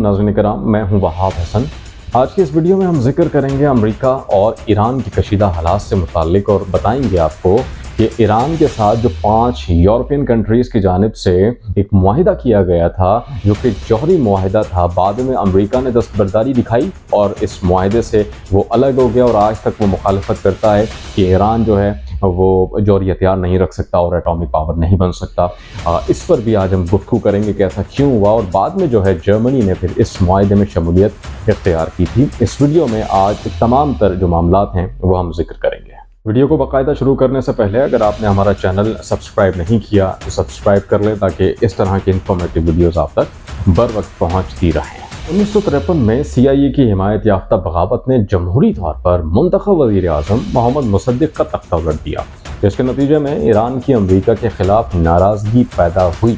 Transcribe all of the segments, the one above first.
علیکم ناظرین کرام، میں ہوں وہاب حسن۔ آج کی اس ویڈیو میں ہم ذکر کریں گے امریکہ اور ایران کی کشیدہ حالات سے متعلق، اور بتائیں گے آپ کو کہ ایران کے ساتھ جو 5 یورپین کنٹریز کی جانب سے ایک معاہدہ کیا گیا تھا جو کہ جوہری معاہدہ تھا، بعد میں امریکہ نے دستبرداری دکھائی اور اس معاہدے سے وہ الگ ہو گیا، اور آج تک وہ مخالفت کرتا ہے کہ ایران جو ہے وہ جوہری ہتھیار نہیں رکھ سکتا اور ایٹامک پاور نہیں بن سکتا۔ اس پر بھی آج ہم گفتگو کریں گے کہ ایسا کیوں ہوا، اور بعد میں جو ہے جرمنی نے پھر اس معاہدے میں شمولیت اختیار کی تھی۔ اس ویڈیو میں آج تمام تر جو معاملات ہیں وہ ہم ذکر کریں گے۔ ویڈیو کو باقاعدہ شروع کرنے سے پہلے اگر آپ نے ہمارا چینل سبسکرائب نہیں کیا تو سبسکرائب کر لیں تاکہ اس طرح کی انفارمیٹیو ویڈیوز آپ تک بر وقت پہنچتی رہیں۔ 1953 میں CIA کی حمایت یافتہ بغاوت نے جمہوری طور پر منتخب وزیر اعظم محمد مصدق کا تختہ الٹ دیا، جس کے نتیجے میں ایران کی امریکہ کے خلاف ناراضگی پیدا ہوئی۔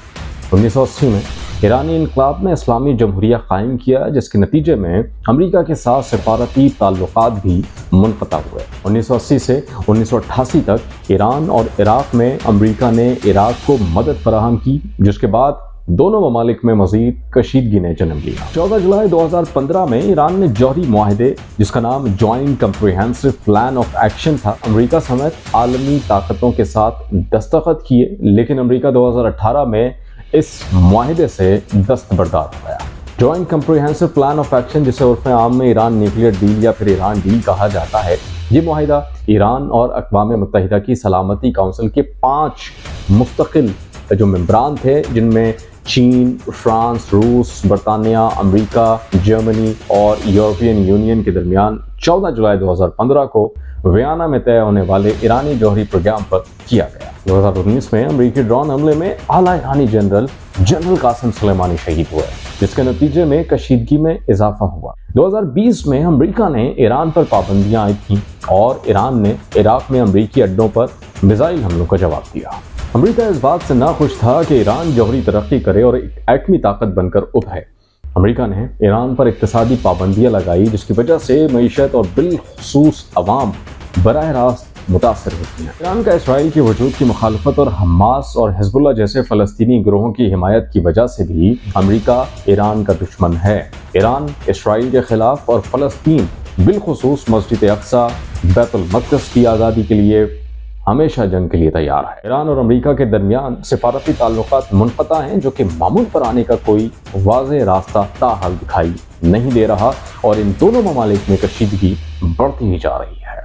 1980 میں ایرانی انقلاب نے اسلامی جمہوریہ قائم کیا، جس کے نتیجے میں امریکہ کے ساتھ سفارتی تعلقات بھی منقطع ہوئے۔ 1980 سے 1988 تک ایران اور عراق میں امریکہ نے عراق کو مدد فراہم کی، جس کے بعد دونوں ممالک میں مزید کشیدگی نے جنم لیا۔ 14 جولائی 2015 میں ایران نے جوہری معاہدے جس کا نام joint comprehensive plan of action تھا، امریکہ سمیت عالمی طاقتوں کے ساتھ دستخط کیے، لیکن امریکہ 2018 میں اس معاہدے سے دستبردار ہو گیا۔ Joint comprehensive plan of action, جسے عرف عام میں ایران نیوکلیئر ڈیل یا پھر ایران ڈیل کہا جاتا ہے، یہ معاہدہ ایران اور اقوام متحدہ کی سلامتی کونسل کے 5 مستقل جو ممبران تھے، جن میں چین، فرانس، روس، برطانیہ، امریکہ، جرمنی اور یورپین یونین کے درمیان 14 جولائی 2015 کو ویانا میں طے ہونے والے ایرانی جوہری پروگرام پر کیا گیا۔ 2019 میں امریکی ڈرون حملے میں اعلیٰ ایرانی جنرل قاسم سلیمانی شہید ہوئے، جس کے نتیجے میں کشیدگی میں اضافہ ہوا۔ 2020 میں امریکہ نے ایران پر پابندیاں عائد کیں اور ایران نے عراق میں امریکی اڈوں پر میزائل حملوں کا جواب دیا۔ امریکہ اس بات سے ناخوش تھا کہ ایران جوہری ترقی کرے اور ایک ایٹمی طاقت بن کر ابھرے۔ امریکہ نے ایران پر اقتصادی پابندیاں لگائی، جس کی وجہ سے معیشت اور بالخصوص عوام براہ راست متاثر ہوتی ہیں۔ ایران کا اسرائیل کے وجود کی مخالفت اور حماس اور حزب اللہ جیسے فلسطینی گروہوں کی حمایت کی وجہ سے بھی امریکہ ایران کا دشمن ہے۔ ایران اسرائیل کے خلاف اور فلسطین بالخصوص مسجد اقصی، بیت المقدس کی آزادی کے لیے ہمیشہ جنگ کے لیے تیار ہے۔ ایران اور امریکہ کے درمیان سفارتی تعلقات منقطع ہیں، جو کہ معمول پر آنے کا کوئی واضح راستہ تاحال دکھائی نہیں دے رہا، اور ان دونوں ممالک میں کشیدگی بڑھتی ہی جا رہی ہے۔